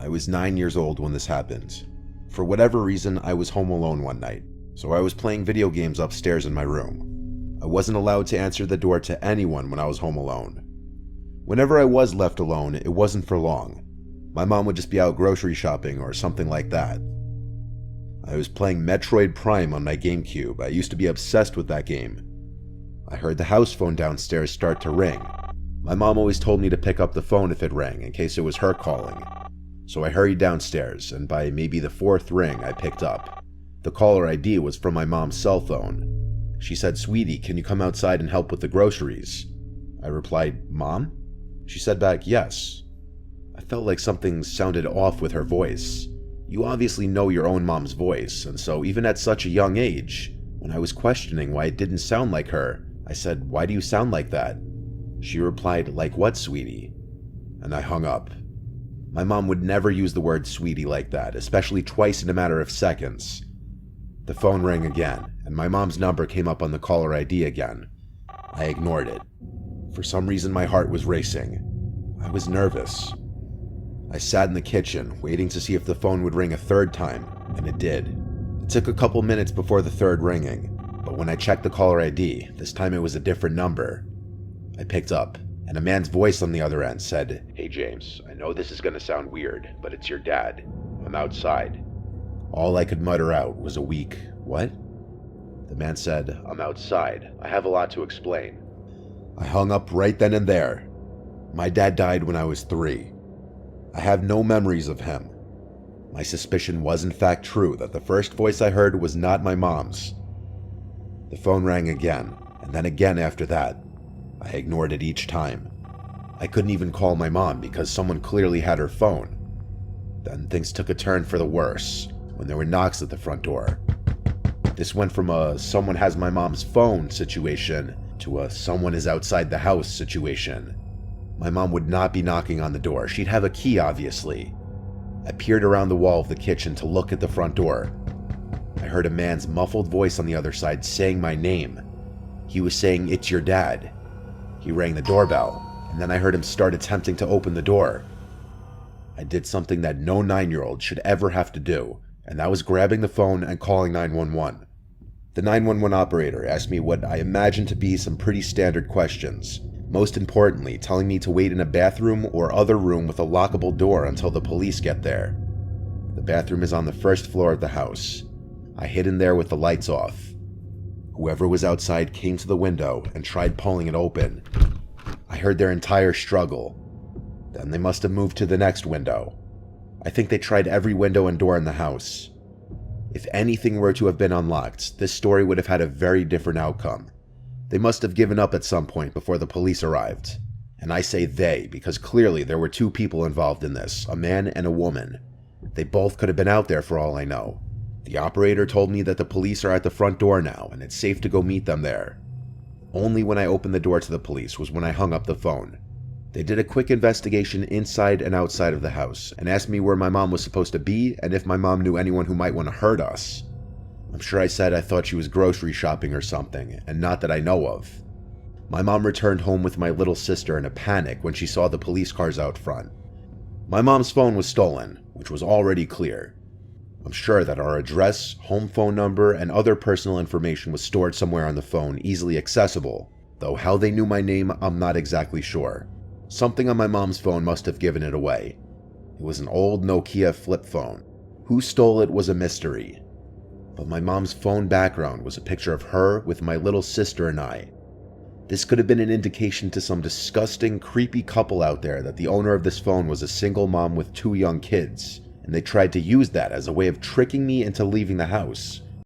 I was 9 years old when this happened. For whatever reason, I was home alone one night, so I was playing video games upstairs in my room. I wasn't allowed to answer the door to anyone when I was home alone. Whenever I was left alone, it wasn't for long. My mom would just be out grocery shopping or something like that. I was playing Metroid Prime on my GameCube. I used to be obsessed with that game. I heard the house phone downstairs start to ring. My mom always told me to pick up the phone if it rang, in case it was her calling. So I hurried downstairs, and by maybe the fourth ring, I picked up. The caller ID was from my mom's cell phone. She said, "Sweetie, can you come outside and help with the groceries?" I replied, "Mom?" She said back, "Yes." I felt like something sounded off with her voice. You obviously know your own mom's voice, and so even at such a young age, when I was questioning why it didn't sound like her, I said, "Why do you sound like that?" She replied, "Like what, sweetie?" And I hung up. My mom would never use the word sweetie like that, especially twice in a matter of seconds. The phone rang again, and my mom's number came up on the caller ID again. I ignored it. For some reason, my heart was racing. I was nervous. I sat in the kitchen, waiting to see if the phone would ring a third time, and it did. It took a couple minutes before the third ringing, but when I checked the caller ID, this time it was a different number. I picked up, and a man's voice on the other end said, "Hey James, I know this is gonna sound weird, but it's your dad. I'm outside." All I could mutter out was a weak, "What?" The man said, "I'm outside. I have a lot to explain." I hung up right then and there. My dad died when I was 3. I have no memories of him. My suspicion was in fact true that the first voice I heard was not my mom's. The phone rang again, and then again after that. I ignored it each time. I couldn't even call my mom because someone clearly had her phone. Then things took a turn for the worse when there were knocks at the front door. This went from a "someone has my mom's phone" situation to a "someone is outside the house" situation. My mom would not be knocking on the door. She'd have a key, obviously. I peered around the wall of the kitchen to look at the front door. I heard a man's muffled voice on the other side saying my name. He was saying, "It's your dad." He rang the doorbell, and then I heard him start attempting to open the door. I did something that no 9-year-old should ever have to do, and that was grabbing the phone and calling 911. The 911 operator asked me what I imagined to be some pretty standard questions, most importantly telling me to wait in a bathroom or other room with a lockable door until the police get there. The bathroom is on the first floor of the house. I hid in there with the lights off. Whoever was outside came to the window and tried pulling it open. I heard their entire struggle. Then they must have moved to the next window. I think they tried every window and door in the house. If anything were to have been unlocked, this story would have had a very different outcome. They must have given up at some point before the police arrived. And I say they because clearly there were 2 people involved in this, a man and a woman. They both could have been out there for all I know. The operator told me that the police are at the front door now and it's safe to go meet them there. Only when I opened the door to the police was when I hung up the phone. They did a quick investigation inside and outside of the house and asked me where my mom was supposed to be and if my mom knew anyone who might want to hurt us. I'm sure I said I thought she was grocery shopping or something, and not that I know of. My mom returned home with my little sister in a panic when she saw the police cars out front. My mom's phone was stolen, which was already clear. I'm sure that our address, home phone number, and other personal information was stored somewhere on the phone, easily accessible, though how they knew my name, I'm not exactly sure. Something on my mom's phone must have given it away. It was an old Nokia flip phone. Who stole it was a mystery. But my mom's phone background was a picture of her with my little sister and I. This could have been an indication to some disgusting, creepy couple out there that the owner of this phone was a single mom with 2 young kids, and they tried to use that as a way of tricking me into leaving the house.